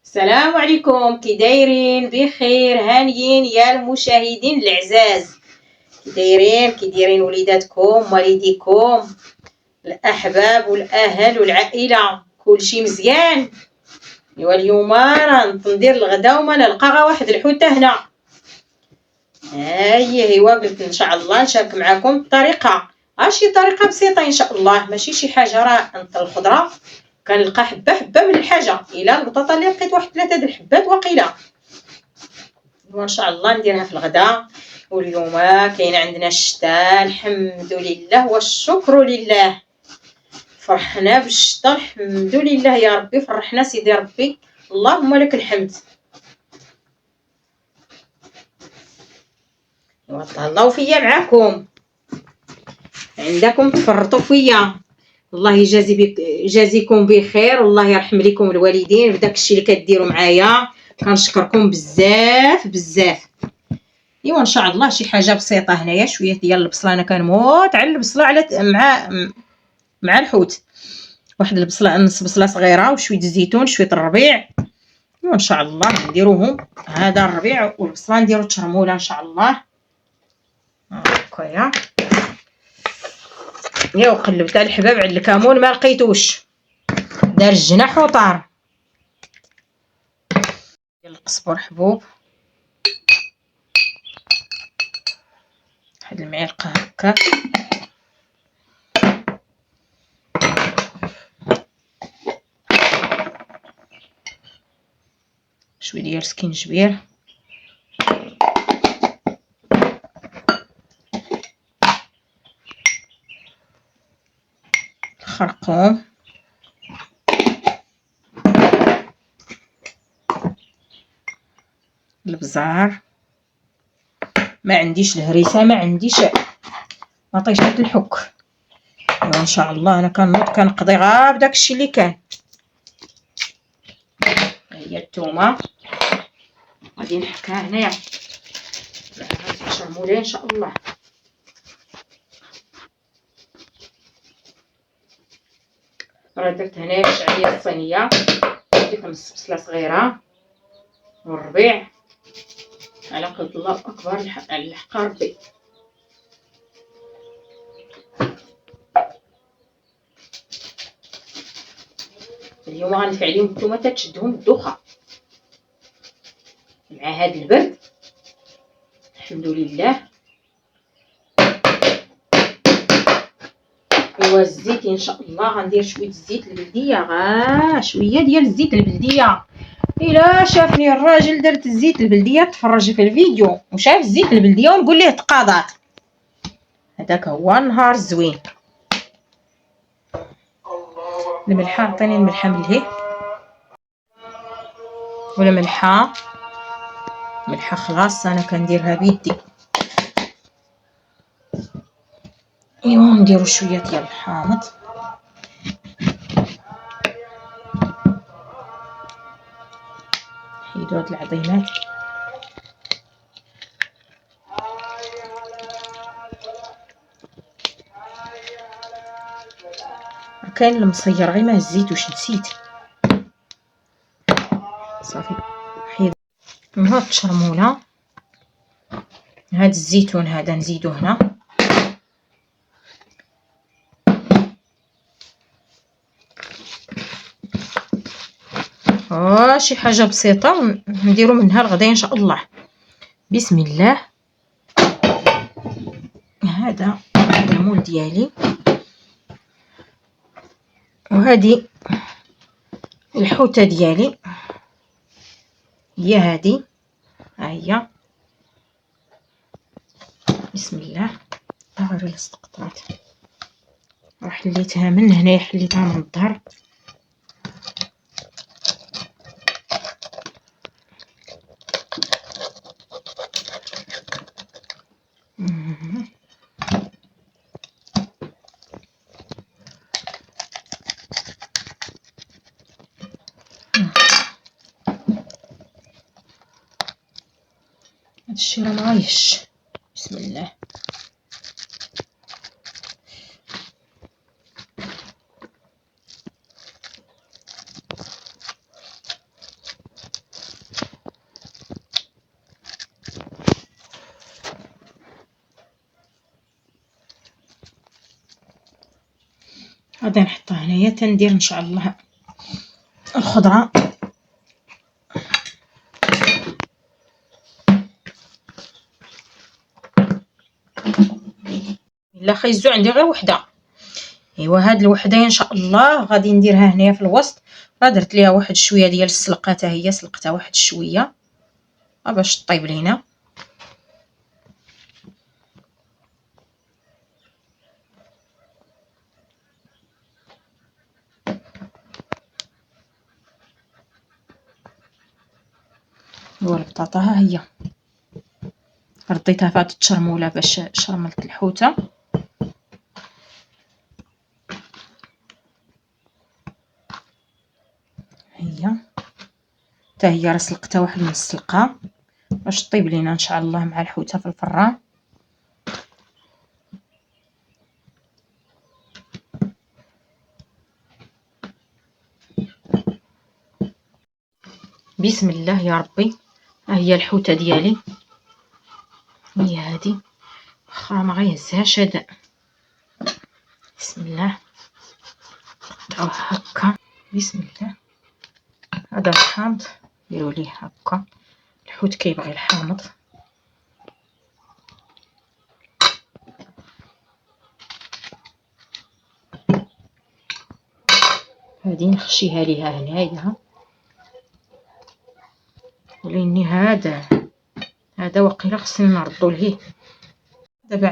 السلام عليكم، كي دايرين؟ بخير هانيين يا المشاهدين العزاز. كي دايرين وليداتكم والديكم الاحباب والاهل والعائله؟ كلشي مزيان؟ ايوا اليوم راه ندير الغدا وما نلقى غير واحد الحوته هنا. ايوا قلت ان شاء الله نشارك معكم الطريقه، شي طريقه بسيطه ان شاء الله، ماشي شي حاجه. راه نطل الخضره كنلقى حبه حبه من الحاجه، الا البطاطا اللي لقيت واحد 3 د الحبات واقيله، وان شاء الله نديرها في الغداء. واليوم كاين عندنا الشتاء، الحمد لله والشكر لله. فرحنا بالشتاء، الحمد لله يا ربي، فرحنا سيدي ربي، اللهم لك الحمد. وتهلاو فيا معاكم، عندكم تفرطوا فيا، الله يجازيكم بخير، والله يرحم لكم الوالدين بداك الشيء اللي كديروا معايا، كنشكركم بزاف بزاف. ايوا ان شاء الله شي حاجه بسيطه هنايا، شويه ديال البصله، انا كنموت على البصله على مع الحوت، واحد البصله، نص بصله صغيره وشويه الزيتون شويه الربيع، وان شاء الله نديروهم. هذا الربيع والبصله نديرو تشرموله ان شاء الله. هكايا يا وقلبت على الحباب على الكمون ما لقيتوش، دار الجناح وطار. ديال القزبر حبوب، واحد المعلقه هكا، شويه ديال سكينجبير، الخرقوم، البزار، ما عنديش الهريسه، ما عنديش مطيشه الحك. وان شاء الله انا كنوض كنقضي غير بداكشي اللي كان. هي الثومه غادي نحكها هنايا، غادي نشرمولها ان شاء الله. راه درت هنايا الشعريه الصينيه، درت نص بصله صغيره والربيع على قد الله اكبر على الحق ربي. اليوم غندفع عليهم الثومه تتشدهم الدوخه مع هذا البرد، الحمد لله. ايوا الزيت ان شاء الله غندير شويه الزيت البلديه، شويه ديال الزيت البلديه. الا شافني الراجل درت الزيت البلديه تفرج في الفيديو وشاف الزيت البلديه ونقول ليه تقاضات، هذاك هو النهار الزوين. الملحه عطيني الملحه ملهي ولا ملحه خلاص انا كنديرها بيدي. ايوا نديرو شويه ديال الحامض، حيدو هاد العظيمات، كاين المصير غير ما هزيتوش نسيت صافي. حيد هاد الشرموله، هاد الزيتون هذا نزيدو هنا، شي حاجه بسيطه نديرو منها الغدا ان شاء الله. بسم الله. هذا الليمون ديالي، وهذه الحوته ديالي هي هذه، ها هي. بسم الله. غير الاستقطرات راه حليتها من هنا، حليتها من الظهر. هادشي راه مغايش. بسم الله. غادي نحطها هنايا تندير ان شاء الله الخضره. الا خيزو عندي غير وحده. ايوا هاد الوحده ان شاء الله غادي نديرها هنايا في الوسط. راه درت ليها واحد شويه ديال السلقه حتى هي سلقتها واحد شويه باش طيب لينا. والبطاطا ها هي رديتها في هاد التشرموله باش شرملت الحوته. هي حتى هي راه سلقتها واحد نص سلقه باش طيب لينا ان شاء الله مع الحوته في الفران. بسم الله يا ربي. ها هي الحوته ديالي، هي هادي اخرى ما غيهزهاش هذا. بسم الله نقطعوه هكا. بسم الله. هذا الحامض نديرو ليه هكا، الحوت كيبغي الحامض. هادي نخشيها ليها هنايا لاني هذا وقيلا خصني نردو ليه. دابا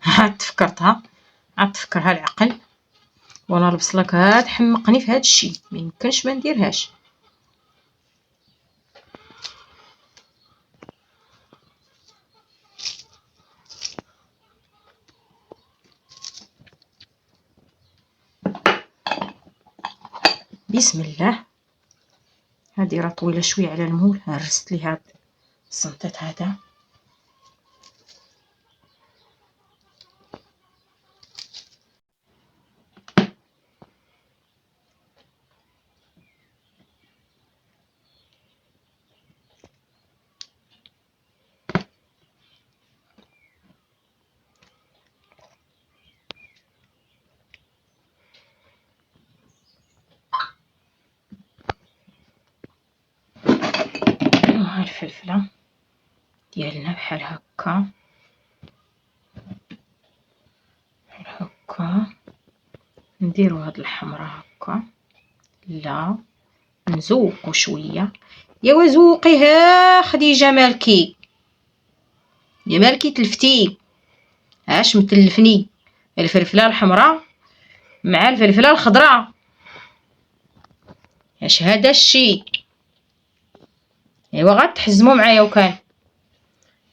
عاد تفكرتها، عاد تفكرها العقل. وانا البصله كتحمقني في هذا الشيء، ما يمكنش ما نديرهاش. بسم الله. هذه راه طويله شويه على المول، هرست ليها السنطيط هذا. وها الفلفله ديالنا بحال هكا بحال هكا. نديرو هاد الحمرا هكا. لا نزوقو شويه. يا وزوقيها خديجه مالكي، يا مالكي تلفتي اش متلفني. الفلفله الحمراء مع الفلفله الخضراء، اش هذا الشيء. ايوا غتحزموا معايا وكان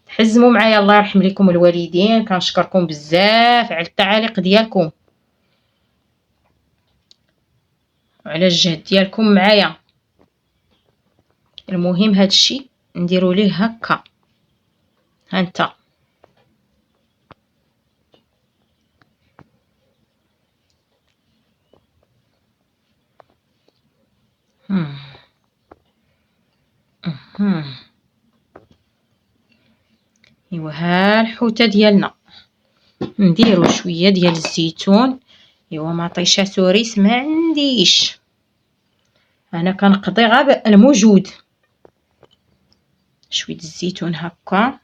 تحزموا معايا. الله يرحم لكم الوالدين، كنشكركم بزاف على التعاليق ديالكم وعلى الجهد ديالكم معايا. المهم هذا الشيء نديرو ليه هكا. هانتا ايوا ها الحوته ديالنا. نديرو شويه ديال الزيتون. ايوا ما طيشه سوريس ما عنديش، انا كنقضي غير الموجود. شويه الزيتون هكا.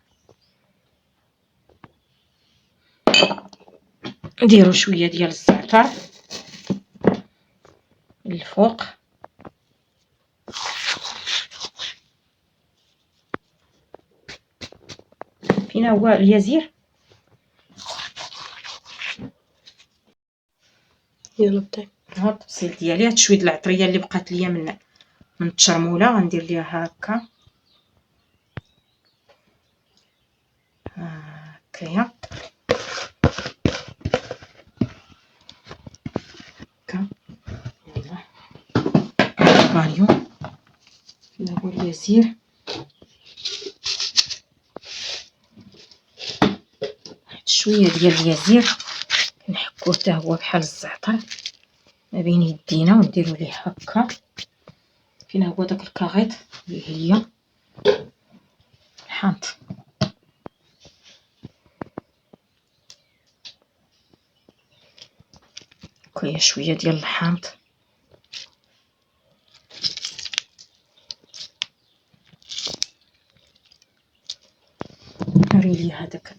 نديرو شويه ديال الزعتر الفوق. فين هو اليزير؟ يلا بدا. ها الطبسيل ديالي، هاد شويه العطريه اللي بقات ليا من التشرموله غندير ليها هكا هكايا هكا. يلا فاليو فين هو اليزير. شويه ديال اليزير نحكوه حتى هو بحال الزعتر ما بين يدينا ونديرو ليه هكا. فين هو داك الكاغيط اللي هي الحانط. هكايا شويه ديال الحامض. نوري لي هذاك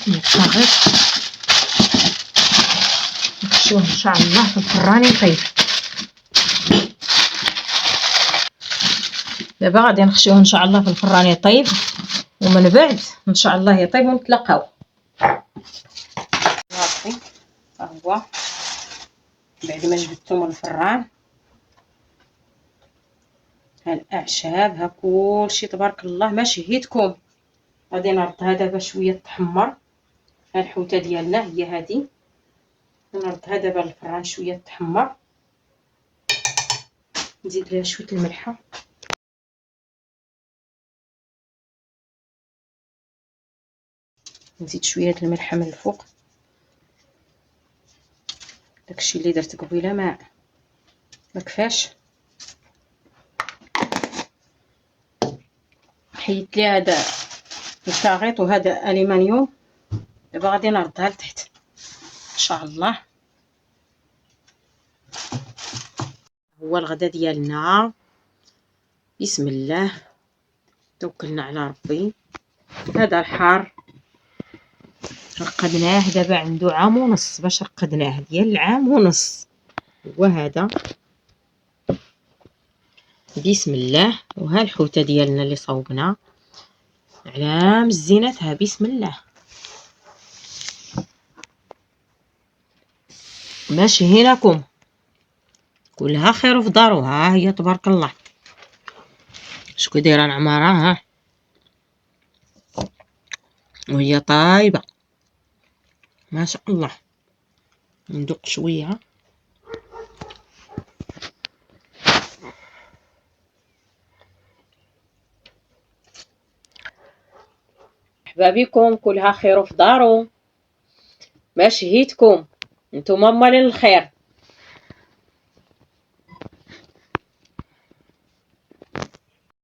الطاغيط. نخشوه ان شاء الله في الفران يطيب. دابا غادي نخشوه ان شاء الله في الفران يطيب، ومن بعد ان شاء الله يطيب ونتلاقاو. صافي ها هو بعد ما جبدته من الفران، ها الاعشاب ها كلشي تبارك الله ما شهيتكم. غادي نردها دابا شويه تحمر. ها الحوته ديالنا هي هذه، نردها دابا للفران شويه تحمر. نزيد ليها شويه الملحه، نزيد شويه الملحه من الفوق. داكشي اللي درت قبيله ما كفاش. حيدت لي هذا الكاغيط وهذا الومنيوم. دابا غادي نردها لتحت ان شاء الله. هو الغدا ديالنا، بسم الله توكلنا على ربي. هذا الحار رقدناه دابا عنده عام ونص باش رقدناه، ديال العام ونص هو هذا. بسم الله. وها الحوته ديالنا اللي صوبنا على مزينتها، بسم الله. ماشي هيناكم كلها خير في دارو. ها هي تبارك الله شكون دايره العماره، ها وهي طايبه ما شاء الله. ندوق شويه. مرحبا بكم، كلها خير في دارو ما شهيتكم، نتوما مالين الخير.